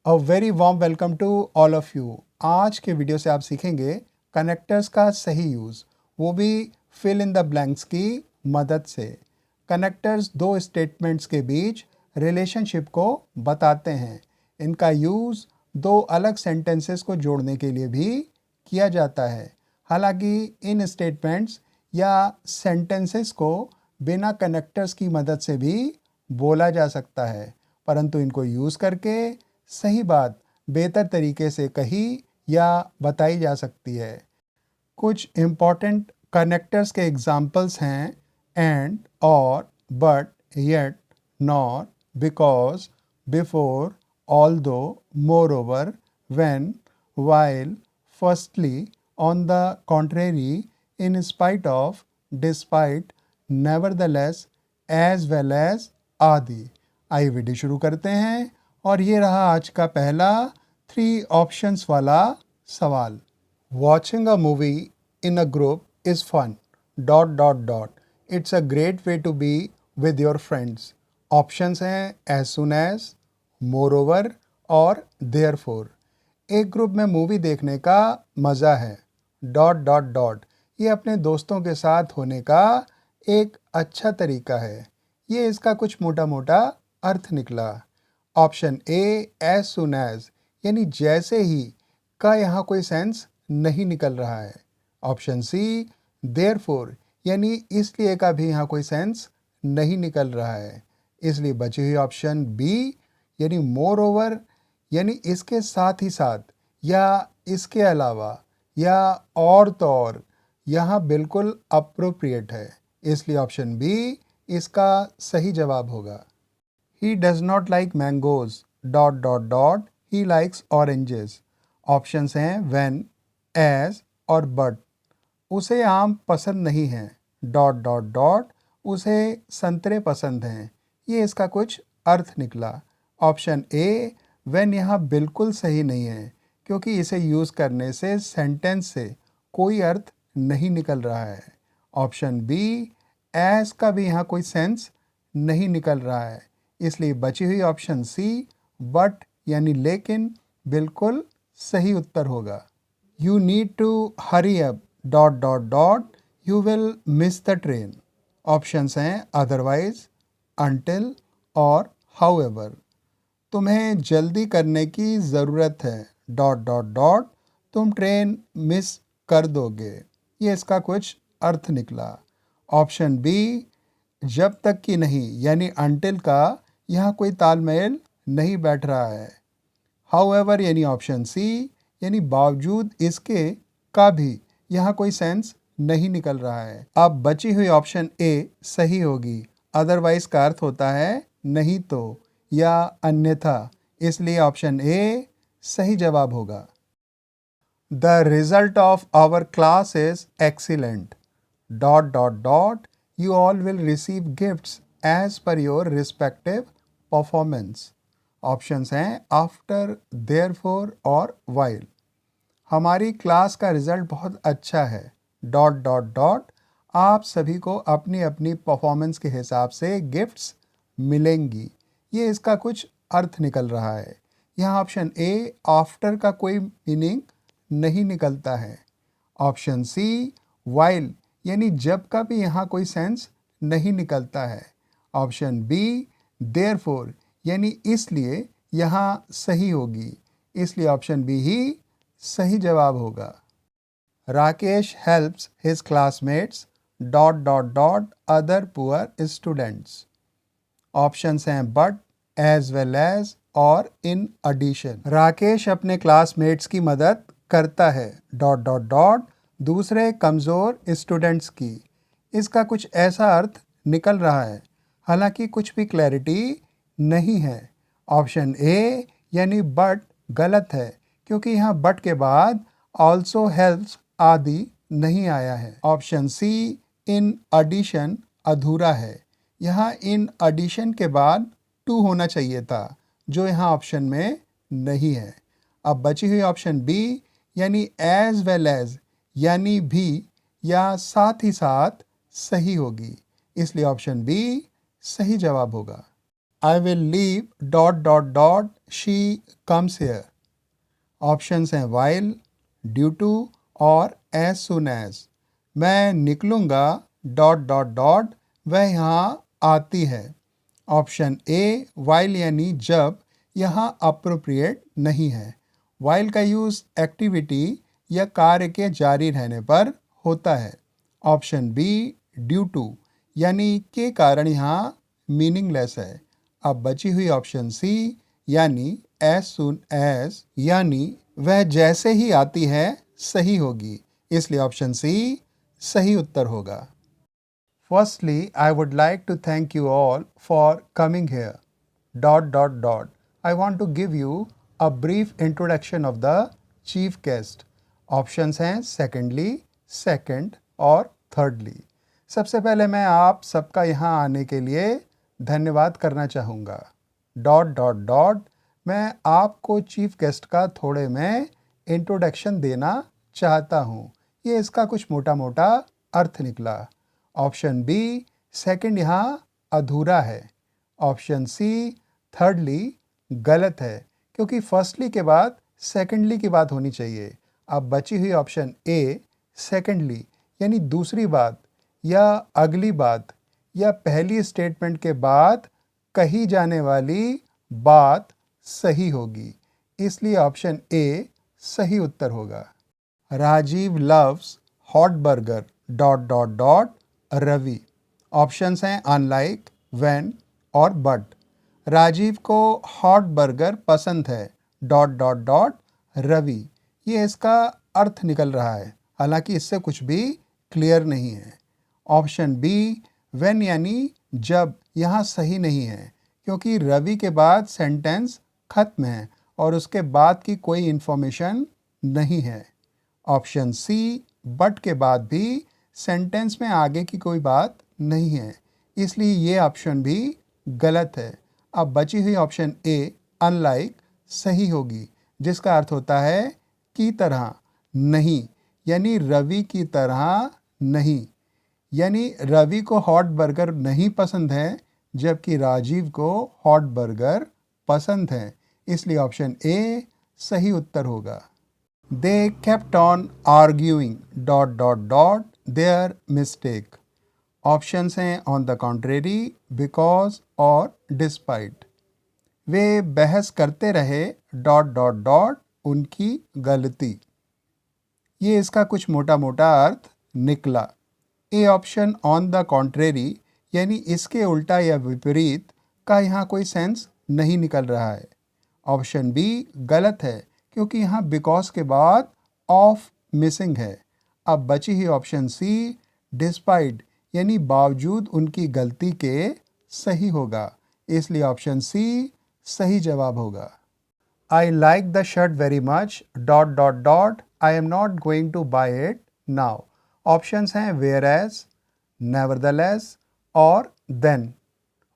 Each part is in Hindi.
A very warm welcome to all of you. आज के वीडियो से आप सीखेंगे कनेक्टर्स का सही यूज़, वो भी फिल इन द ब्लैंक्स की मदद से। कनेक्टर्स दो स्टेटमेंट्स के बीच रिलेशनशिप को बताते हैं। इनका यूज़ दो अलग सेंटेंसेस को जोड़ने के लिए भी किया जाता है। हालांकि इन स्टेटमेंट्स या सेंटेंसेस को बिना कनेक्टर्स की मदद से भी बोला जा सकता है, परंतु इनको यूज़ करके सही बात बेहतर तरीके से कही या बताई जा सकती है। कुछ इम्पॉर्टेंट कनेक्टर्स के एग्जाम्पल्स हैं एंड, और, but, yet, nor, because, before, although, moreover, when, while, firstly, on the contrary, in spite of, despite, nevertheless, as well as आदि। आइए वीडियो शुरू करते हैं और ये रहा आज का पहला 3 ऑप्शंस वाला सवाल। Watching a movie in a group is fun dot dot dot it's a great way to be with your friends. Options हैं as soon as, moreover और देयरफॉर। एक ग्रुप में मूवी देखने का मज़ा है डॉट डॉट डॉट ये अपने दोस्तों के साथ होने का एक अच्छा तरीका है। ये इसका कुछ मोटा मोटा अर्थ निकला। Option A as soon as यानी जैसे ही का यहाँ कोई सेंस नहीं निकल रहा है। ऑप्शन सी देयरफॉर यानी इसलिए का भी यहाँ कोई सेंस नहीं निकल रहा है, इसलिए बची हुई ऑप्शन बी यानी मोर ओवर यानी इसके साथ ही साथ या इसके अलावा या और तो और यहाँ बिल्कुल अप्रोप्रिएट है, इसलिए ऑप्शन बी इसका सही जवाब होगा। He does not like mangoes dot dot dot he likes oranges। Options हैं when, as और but। उसे आम पसंद नहीं है डॉट डॉट डॉट उसे संतरे पसंद हैं। ये इसका कुछ अर्थ निकला। ऑप्शन ए when यहाँ बिल्कुल सही नहीं है, क्योंकि इसे यूज़ करने से सेंटेंस से कोई अर्थ नहीं निकल रहा है। ऑप्शन बी as का भी यहाँ कोई सेंस नहीं निकल रहा है, इसलिए बची हुई ऑप्शन सी बट यानी लेकिन बिल्कुल सही उत्तर होगा। You need to hurry up dot dot dot you will miss the train. Options हैं अदरवाइज, अंटिल और हाउएवर। तुम्हें जल्दी करने की ज़रूरत है डॉट डॉट डॉट तुम ट्रेन मिस कर दोगे। ये इसका कुछ अर्थ निकला। ऑप्शन बी जब तक कि नहीं यानी अंटिल का यहाँ कोई तालमेल नहीं बैठ रहा है। हाउएवर यानी ऑप्शन सी यानी बावजूद इसके का भी यहाँ कोई सेंस नहीं निकल रहा है। अब बची हुई ऑप्शन ए सही होगी। अदरवाइज का अर्थ होता है नहीं तो या अन्यथा, इसलिए ऑप्शन ए सही जवाब होगा। The result of our class is excellent dot dot dot you all will receive gifts as per your respective performance। Options हैं आफ्टर, देयरफॉर और while। हमारी क्लास का रिजल्ट बहुत अच्छा है डॉट डॉट डॉट आप सभी को अपनी अपनी परफॉर्मेंस के हिसाब से गिफ्ट्स मिलेंगी। ये इसका कुछ अर्थ निकल रहा है। यहाँ ऑप्शन ए आफ्टर का कोई मीनिंग नहीं निकलता है। ऑप्शन सी while यानी जब का भी यहाँ कोई सेंस नहीं निकलता है। ऑप्शन बी देयरफॉर यानी इसलिए यहाँ सही होगी, इसलिए ऑप्शन बी ही सही जवाब होगा। Rakesh helps his classmates dot dot dot other poor students. Options हैं बट, एज वेल एज और इन एडिशन। राकेश अपने क्लासमेट्स की मदद करता है डॉट डॉट डॉट दूसरे कमज़ोर स्टूडेंट्स की। इसका कुछ ऐसा अर्थ निकल रहा है, हालांकि कुछ भी क्लैरिटी नहीं है। ऑप्शन ए यानी बट गलत है, क्योंकि यहाँ बट के बाद ऑल्सो हेल्प्स आदि नहीं आया है। ऑप्शन सी इन एडिशन अधूरा है, यहाँ इन एडिशन के बाद टू होना चाहिए था, जो यहाँ ऑप्शन में नहीं है। अब बची हुई ऑप्शन बी यानी एज वेल एज यानी भी या साथ ही साथ सही होगी, इसलिए ऑप्शन बी सही जवाब होगा। I will leave dot dot dot she comes here. Options हैं while, ड्यू टू और एज सुन एज। मैं निकलूँगा डॉट डॉट डॉट वह यहाँ आती है। ऑप्शन ए while यानी जब, यहाँ अप्रोप्रिएट नहीं है। while का यूज़ एक्टिविटी या कार्य के जारी रहने पर होता है। ऑप्शन बी ड्यू टू यानी के कारण यहाँ मीनिंगलेस है। अब बची हुई ऑप्शन सी यानी एज सुन एज यानी वह जैसे ही आती है सही होगी, इसलिए ऑप्शन सी सही उत्तर होगा। Firstly, I would like to thank you all for coming here. Dot dot dot. I want to give you a brief introduction of the chief guest. Options हैं secondly, second और thirdly. सबसे पहले मैं आप सबका यहाँ आने के लिए धन्यवाद करना चाहूँगा। डॉट डॉट डॉट मैं आपको चीफ गेस्ट का थोड़े में इंट्रोडक्शन देना चाहता हूँ। ये इसका कुछ मोटा मोटा अर्थ निकला। ऑप्शन बी सेकंड यहाँ अधूरा है। ऑप्शन सी थर्डली गलत है, क्योंकि फर्स्टली के बाद सेकंडली की बात होनी चाहिए। अब बची हुई ऑप्शन ए सेकंडली यानी दूसरी बात या अगली बात या पहली स्टेटमेंट के बाद कही जाने वाली बात सही होगी, इसलिए ऑप्शन ए सही उत्तर होगा। Rajiv loves hot burger dot dot dot Ravi. Options हैं अनलाइक, व्हेन और बट। राजीव को हॉट बर्गर पसंद है डॉट डॉट डॉट रवि। ये इसका अर्थ निकल रहा है, हालांकि इससे कुछ भी क्लियर नहीं है। ऑप्शन बी व्हेन यानी जब, यहाँ सही नहीं है, क्योंकि रवि के बाद सेंटेंस खत्म है और उसके बाद की कोई इन्फॉर्मेशन नहीं है। ऑप्शन सी बट के बाद भी सेंटेंस में आगे की कोई बात नहीं है, इसलिए ये ऑप्शन भी गलत है। अब बची हुई ऑप्शन ए अनलाइक सही होगी, जिसका अर्थ होता है की तरह नहीं, यानी रवि की तरह नहीं। यानी रवि को हॉट बर्गर नहीं पसंद है, जबकि राजीव को हॉट बर्गर पसंद है, इसलिए ऑप्शन ए सही उत्तर होगा। They kept on arguing dot dot dot their mistake. Options हैं ऑन द कॉन्ट्रेरी, बिकॉज और डिस्पाइट। वे बहस करते रहे डॉट डॉट डॉट उनकी गलती। ये इसका कुछ मोटा मोटा अर्थ निकला। A option on the contrary यानी इसके उल्टा या विपरीत का यहाँ कोई सेंस नहीं निकल रहा है। ऑप्शन बी गलत है, क्योंकि यहाँ बिकॉज के बाद ऑफ मिसिंग है। अब बची ही ऑप्शन सी डिस्पाइट यानी बावजूद उनकी गलती के सही होगा, इसलिए ऑप्शन सी सही जवाब होगा। I like the shirt very much dot dot dot I am not going to buy it now. Options हैं वेयर एज, नेवरदलेस और देन।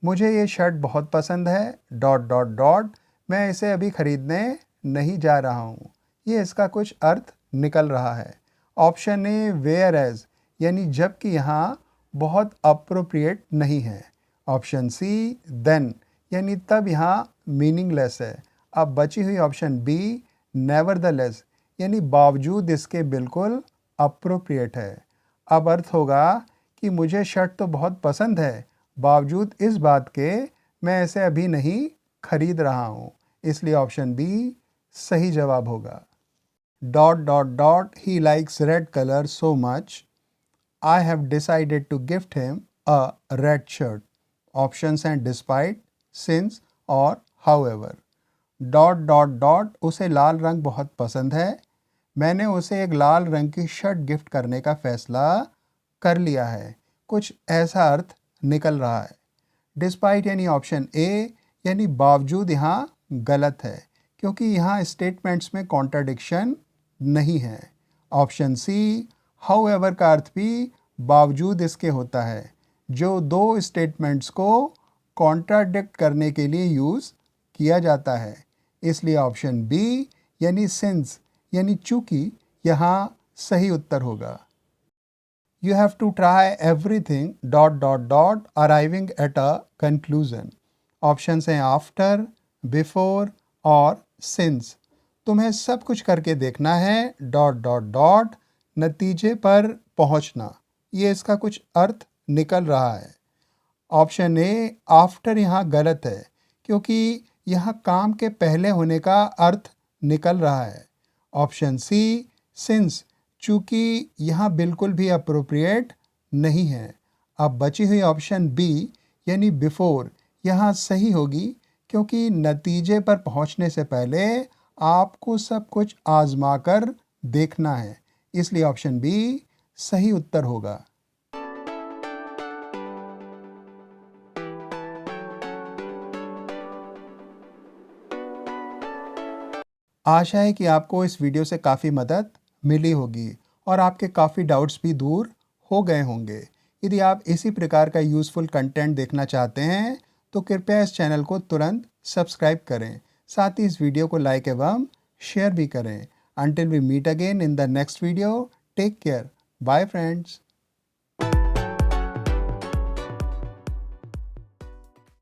मुझे ये शर्ट बहुत पसंद है डॉट डॉट डॉट मैं इसे अभी खरीदने नहीं जा रहा हूँ। ये इसका कुछ अर्थ निकल रहा है। ऑप्शन ए वेयर एज यानी जबकि यहाँ बहुत अप्रोप्रिएट नहीं है। ऑप्शन सी देन यानी तब यहाँ मीनिंगलेस है। अब बची हुई ऑप्शन बी नेवरदलेस यानी बावजूद इसके बिल्कुल अप्रोप्रिएट है। अब अर्थ होगा कि मुझे शर्ट तो बहुत पसंद है, बावजूद इस बात के मैं इसे अभी नहीं खरीद रहा हूँ, इसलिए ऑप्शन बी सही जवाब होगा। Dot dot dot he likes red colour so much I have decided to gift him a red shirt. Options हैं डिस्पाइट, सिंस और हाउएवर। डॉट डॉट डॉट उसे लाल रंग बहुत पसंद है, मैंने उसे एक लाल रंग की शर्ट गिफ्ट करने का फैसला कर लिया है, कुछ ऐसा अर्थ निकल रहा है। डिस्पाइट यानी ऑप्शन ए यानी बावजूद यहाँ गलत है, क्योंकि यहाँ स्टेटमेंट्स में कॉन्ट्राडिक्शन नहीं है। ऑप्शन सी हाउएवर का अर्थ भी बावजूद इसके होता है, जो दो स्टेटमेंट्स को कॉन्ट्राडिक्ट करने के लिए यूज़ किया जाता है, इसलिए ऑप्शन बी यानी सिंस यानी चूंकि यहाँ सही उत्तर होगा। You have to try everything dot dot dot arriving at a conclusion. Options हैं आफ्टर, बिफोर और सिंस। तुम्हें सब कुछ करके देखना है डॉट डॉट डॉट नतीजे पर पहुंचना। ये इसका कुछ अर्थ निकल रहा है। ऑप्शन ए आफ्टर यहाँ गलत है क्योंकि यहाँ काम के पहले होने का अर्थ निकल रहा है। ऑप्शन सी सिंस, चूंकि यहाँ बिल्कुल भी अप्रोप्रिएट नहीं है। अब बची हुई ऑप्शन बी यानी बिफोर यहाँ सही होगी क्योंकि नतीजे पर पहुँचने से पहले आपको सब कुछ आजमा कर देखना है, इसलिए ऑप्शन बी सही उत्तर होगा। आशा है कि आपको इस वीडियो से काफ़ी मदद मिली होगी और आपके काफ़ी डाउट्स भी दूर हो गए होंगे। यदि आप इसी प्रकार का यूज़फुल कंटेंट देखना चाहते हैं तो कृपया इस चैनल को तुरंत सब्सक्राइब करें। साथ ही इस वीडियो को लाइक एवं शेयर भी करें। Until we meet again in the next video, take care. Bye friends.